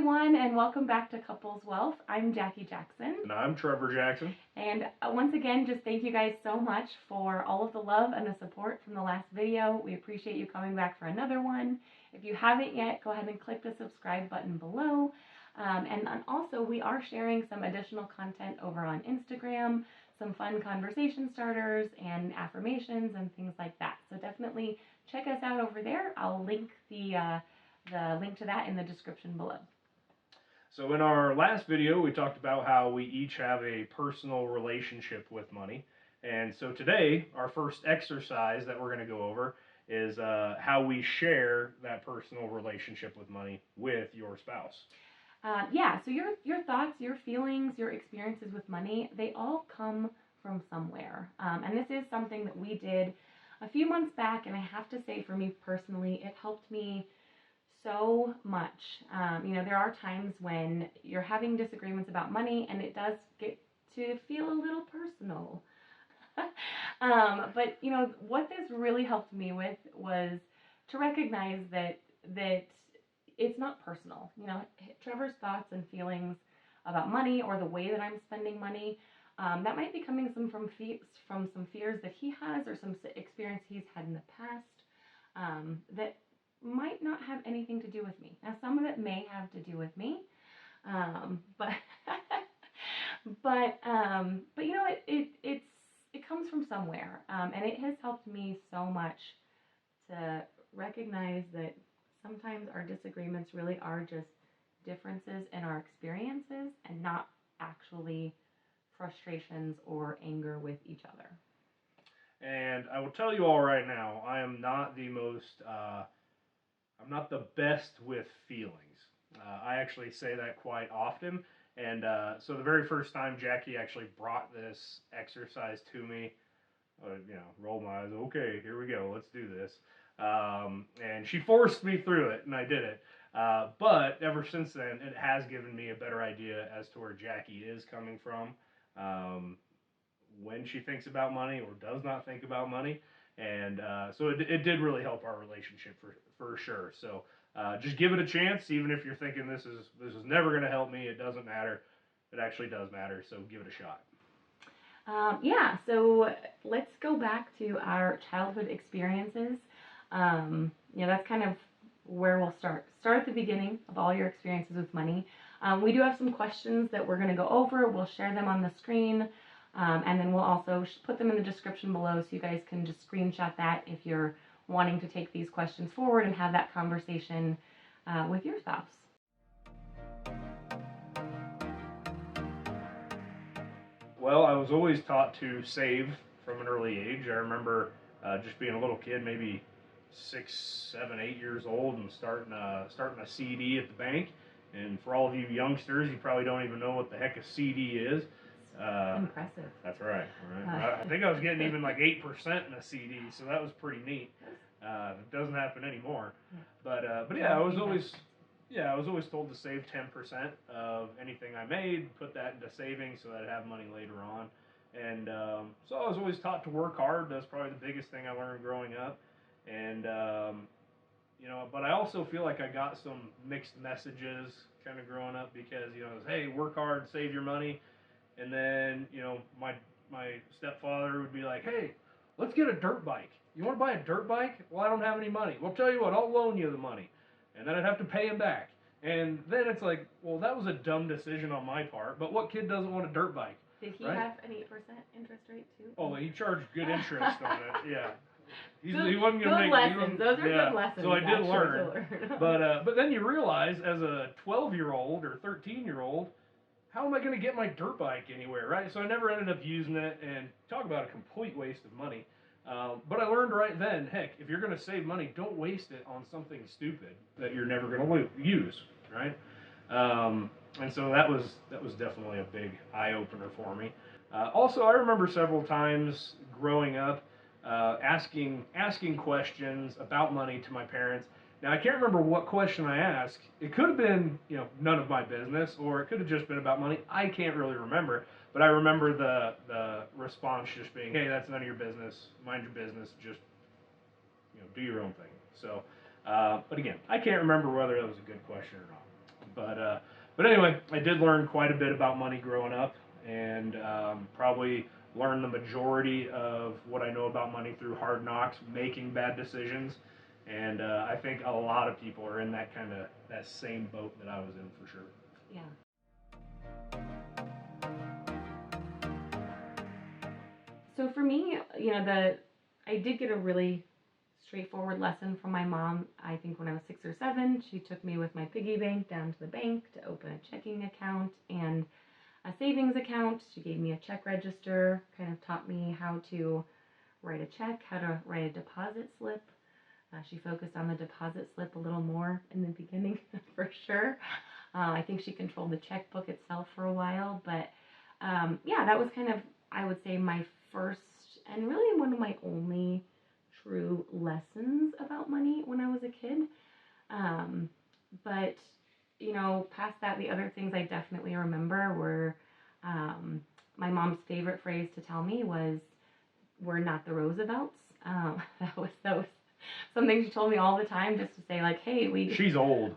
everyone, and welcome back to Couples Wealth. I'm Jackie Jackson. And I'm Trevor Jackson. And once again, just thank you guys so much for all of the love and the support from the last video. We appreciate you coming back for another one. If you haven't yet, go ahead and click the subscribe button below. And also, we are sharing some additional content over on Instagram, some fun conversation starters and affirmations and things like that. So definitely check us out over there. I'll link the link to that in the description below. So in our last video, we talked about how we each have a personal relationship with money. And so today, our first exercise that we're going to go over is how we share that personal relationship with money with your spouse. So your thoughts, your feelings, your experiences with money, they all come from somewhere. And this is something that we did a few months back, and I have to say, for me personally, it helped me so much. There are times when you're having disagreements about money and it does get to feel a little personal. But what this really helped me with was to recognize that it's not personal. Trevor's thoughts and feelings about money, or the way that I'm spending money, that might be coming from some fears that he has, or some experience he's had in the past, that might not have anything to do with me. Now, some of it may have to do with me, but it comes from somewhere, and it has helped me so much to recognize that sometimes our disagreements really are just differences in our experiences and not actually frustrations or anger with each other. And I will tell you all right now, I am not the I'm not the best with feelings. I actually say that quite often. And so the very first time Jackie actually brought this exercise to me, rolled my eyes, okay, here we go, let's do this. And she forced me through it, and I did it. But ever since then, it has given me a better idea as to where Jackie is coming from when she thinks about money or does not think about money. And so it did really help our relationship for sure. So just give it a chance, even if you're thinking this is never going to help me. It doesn't matter. It actually does matter. So give it a shot. So let's go back to our childhood experiences. That's kind of where we'll start. Start at the beginning of all your experiences with money. We do have some questions that we're going to go over. We'll share them on the screen. And then we'll also put them in the description below, so you guys can just screenshot that if you're wanting to take these questions forward and have that conversation with your spouse. Well, I was always taught to save from an early age. I remember just being a little kid, maybe 6, 7, 8 years old, and starting a CD at the bank. And for all of you youngsters, you probably don't even know what the heck a CD is. Impressive. That's right. I think I was getting even like 8% in a CD, so that was pretty neat. It doesn't happen anymore. But yeah, I was always told to save 10% of anything I made, put that into savings so that I'd have money later on. And so I was always taught to work hard. That's probably the biggest thing I learned growing up. And but I also feel like I got some mixed messages kind of growing up, because it was, hey, work hard, save your money. And then, my stepfather would be like, hey, let's get a dirt bike. You want to buy a dirt bike? Well, I don't have any money. Well, tell you what, I'll loan you the money. And then I'd have to pay him back. And then it's like, well, that was a dumb decision on my part, but what kid doesn't want a dirt bike? Did he have an 8% interest rate too? Oh, he charged good interest on it, yeah. He wasn't going to make lessons. Those are good lessons. So I did learn. But then you realize, as a 12-year-old or 13-year-old, how am I going to get my dirt bike anywhere, right? So I never ended up using it, and talk about a complete waste of money. But I learned right then, heck, if you're going to save money, don't waste it on something stupid that you're never going to use, right? And so that was definitely a big eye-opener for me. Also, I remember several times growing up asking questions about money to my parents. Now, I can't remember what question I asked. It could have been, none of my business, or it could have just been about money. I can't really remember, but I remember the response just being, hey, that's none of your business. Mind your business. Just, do your own thing. So, but again, I can't remember whether that was a good question or not. But anyway, I did learn quite a bit about money growing up, and probably learned the majority of what I know about money through hard knocks, making bad decisions, and I think a lot of people are in that same boat that I was in for sure. Yeah. So for me, I did get a really straightforward lesson from my mom. I think when I was 6 or 7, she took me with my piggy bank down to the bank to open a checking account and a savings account. She gave me a check register, kind of taught me how to write a check, how to write a deposit slip. She focused on the deposit slip a little more in the beginning, for sure. I think she controlled the checkbook itself for a while, but yeah, that was kind of, I would say, my first and really one of my only true lessons about money when I was a kid. But, past that, the other things I definitely remember were my mom's favorite phrase to tell me was, "We're not the Roosevelts." That was something she told me all the time, just to say, like, hey, She's old.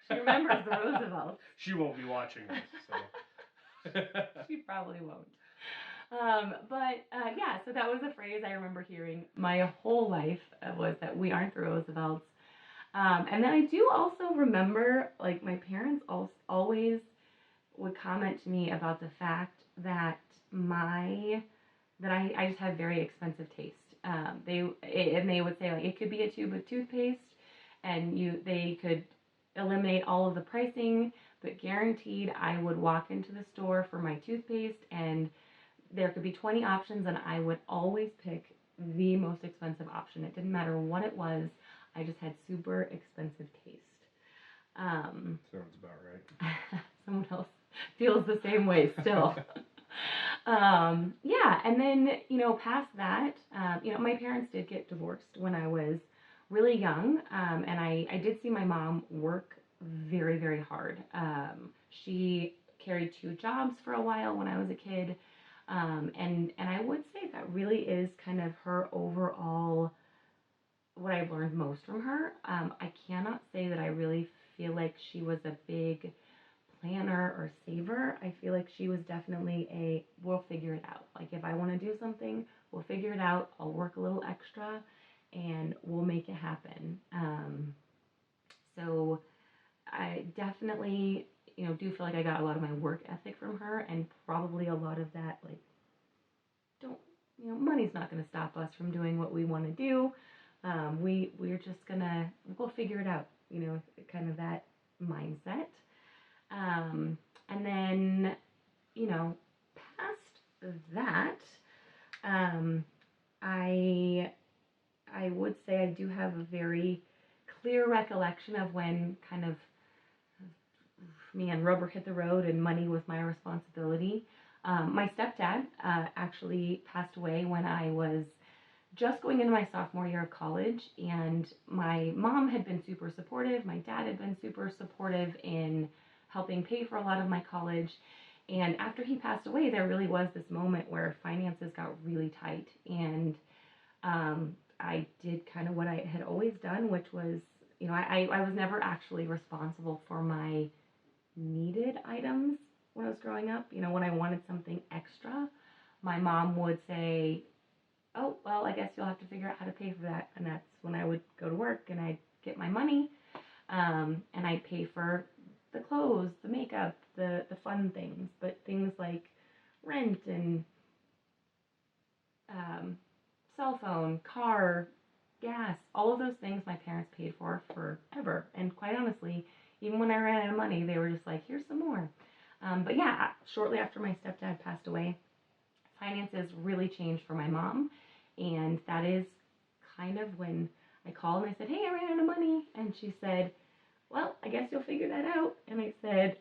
She remembers the Roosevelts. She won't be watching this, so. She probably won't. But yeah, so that was a phrase I remember hearing my whole life, was that we aren't the Roosevelts. And then I do also remember, like, my parents always would comment to me about the fact that I just had very expensive taste. They would say, like, it could be a tube of toothpaste, and they could eliminate all of the pricing, but guaranteed I would walk into the store for my toothpaste, and there could be 20 options, and I would always pick the most expensive option. It didn't matter what it was. I just had super expensive taste. Sounds about right. Someone else feels the same way still. Yeah, and then, past that, my parents did get divorced when I was really young, and I did see my mom work very, very hard. She carried 2 jobs for a while when I was a kid, and I would say that really is kind of her overall, what I've learned most from her. I cannot say that I really feel like she was a big planner or saver. I feel like she was definitely we'll figure it out. Like, if I want to do something, we'll figure it out. I'll work a little extra and we'll make it happen. So I definitely, do feel like I got a lot of my work ethic from her, and probably a lot of that, like, money's not going to stop us from doing what we want to do. We're just we'll figure it out, kind of that mindset. And then, past that, I would say I do have a very clear recollection of when kind of me and rubber hit the road and money was my responsibility. My stepdad actually passed away when I was just going into my sophomore year of college, and my mom had been super supportive. My dad had been super supportive in helping pay for a lot of my college. And after he passed away, there really was this moment where finances got really tight, and I did kind of what I had always done, which was, I was never actually responsible for my needed items when I was growing up. When I wanted something extra, my mom would say, "Oh, well, I guess you'll have to figure out how to pay for that." And that's when I would go to work and I'd get my money, and I'd pay for the clothes, the makeup, the fun things. But things like rent and cell phone, car, gas, all of those things my parents paid for forever. And quite honestly, even when I ran out of money, they were just like, "Here's some more." But yeah, shortly after my stepdad passed away, finances really changed for my mom. And that is kind of when I called and I said, "Hey, I ran out of money." And she said, "Well, I guess you'll figure that out." And I said,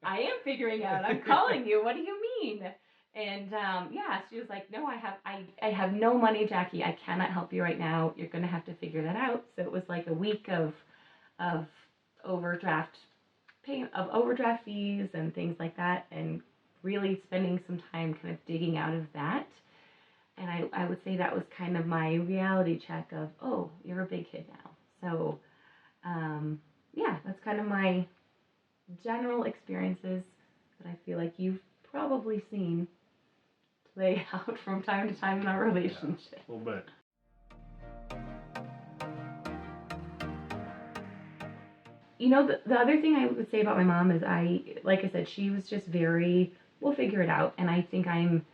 "I am figuring out. I'm calling you. What do you mean?" And yeah, she was like, "No, I have no money, Jackie. I cannot help you right now. You're going to have to figure that out." So it was like a week of overdraft fees and things like that, and really spending some time kind of digging out of that. And I would say that was kind of my reality check of, oh, you're a big kid now. So yeah, that's kind of my general experiences that I feel like you've probably seen play out from time to time in our relationship. A little bit. You know, the other thing I would say about my mom is like I said, she was just very, we'll figure it out. And I think I'm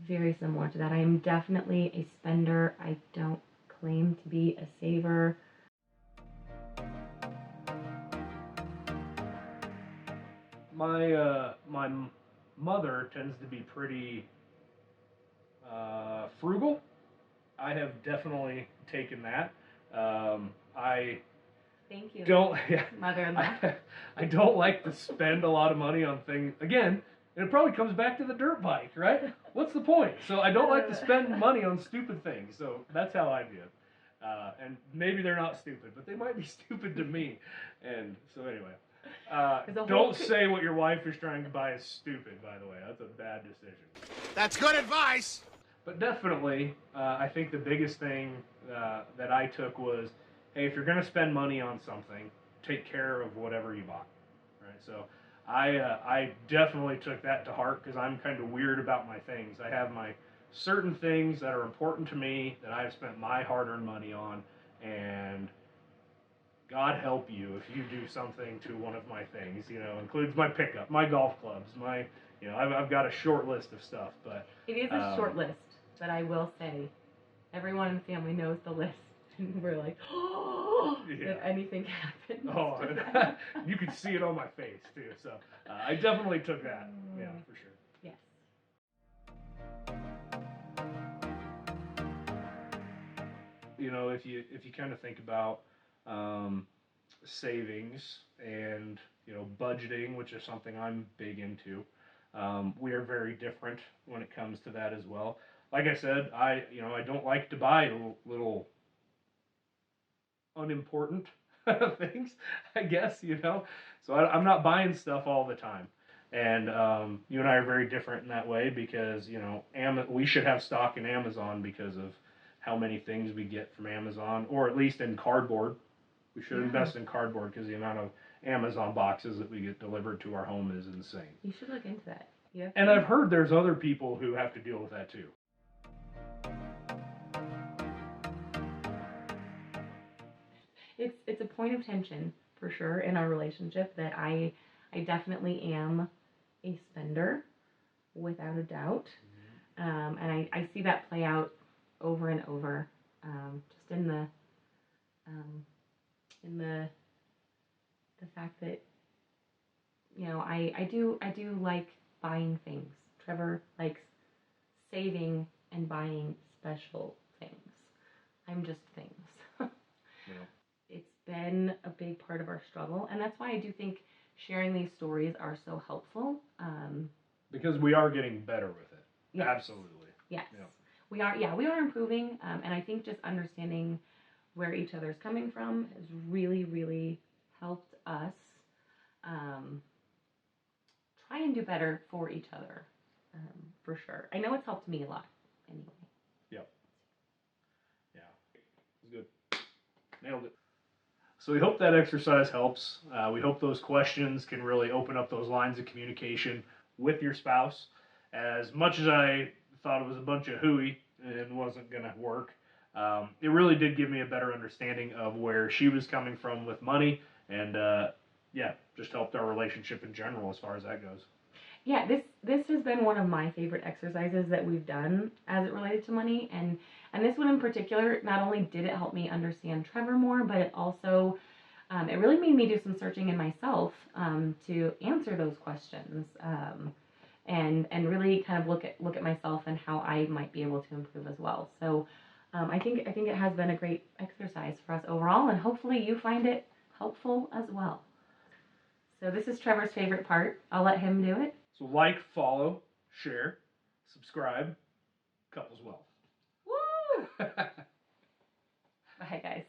very similar to that. I am definitely a spender. I don't claim to be a saver. My mother tends to be pretty frugal. I have definitely taken that. I Thank you, don't. Yeah, mother-in-law. I don't like to spend a lot of money on things. Again, and it probably comes back to the dirt bike, right? What's the point? So I don't like to spend money on stupid things. So that's how I view it. And maybe they're not stupid, but they might be stupid to me. And so anyway, don't say what your wife is trying to buy is stupid, by the way. That's a bad decision. That's good advice. But definitely, I think the biggest thing that I took was, hey, if you're going to spend money on something, take care of whatever you bought, right? So I definitely took that to heart because I'm kind of weird about my things. I have my certain things that are important to me that I've spent my hard-earned money on, and God help you if you do something to one of my things, you know, includes my pickup, my golf clubs, my, you know, I've got a short list of stuff, but. It is a short list, but I will say, everyone in the family knows the list, and we're like, oh, Yeah. if anything happens. Oh, you could see it on my face too, so I definitely took that, yeah, for sure. Yes. You know, if you kind of think about savings and, you know, budgeting, which is something I'm big into, we are very different when it comes to that as well. Like I said, I don't like to buy little unimportant things, I guess, you know. So I'm not buying stuff all the time. And you and I are very different in that way because, you know, we should have stock in Amazon because of how many things we get from Amazon, or at least in cardboard. We should invest in cardboard because the amount of Amazon boxes that we get delivered to our home is insane. You should look into that. And I've heard there's other people who have to deal with that too. It's a point of tension for sure in our relationship that I definitely am a spender without a doubt, and I see that play out over and over, just in the fact that, you know, I do like buying things. Trevor likes saving and buying special things. I'm just things. Yeah. It's been a big part of our struggle, and that's why I do think sharing these stories are so helpful. Because we are getting better with it. Yes. Absolutely. Yes. Yeah. We are improving, and I think just understanding where each other's coming from has really, really helped us try and do better for each other, for sure. I know it's helped me a lot, anyway. Yep. Yeah. It's good. Nailed it. So we hope that exercise helps. We hope those questions can really open up those lines of communication with your spouse. As much as I thought it was a bunch of hooey and wasn't going to work, it really did give me a better understanding of where she was coming from with money, and just helped our relationship in general as far as that goes. Yeah, this has been one of my favorite exercises that we've done as it related to money, and this one in particular, not only did it help me understand Trevor more, but it also it really made me do some searching in myself to answer those questions, and really kind of look at myself and how I might be able to improve as well. So I think it has been a great exercise for us overall, and hopefully you find it helpful as well. So this is Trevor's favorite part. I'll let him do it. So like, follow, share, subscribe, couples wealth. Woo! Bye, guys.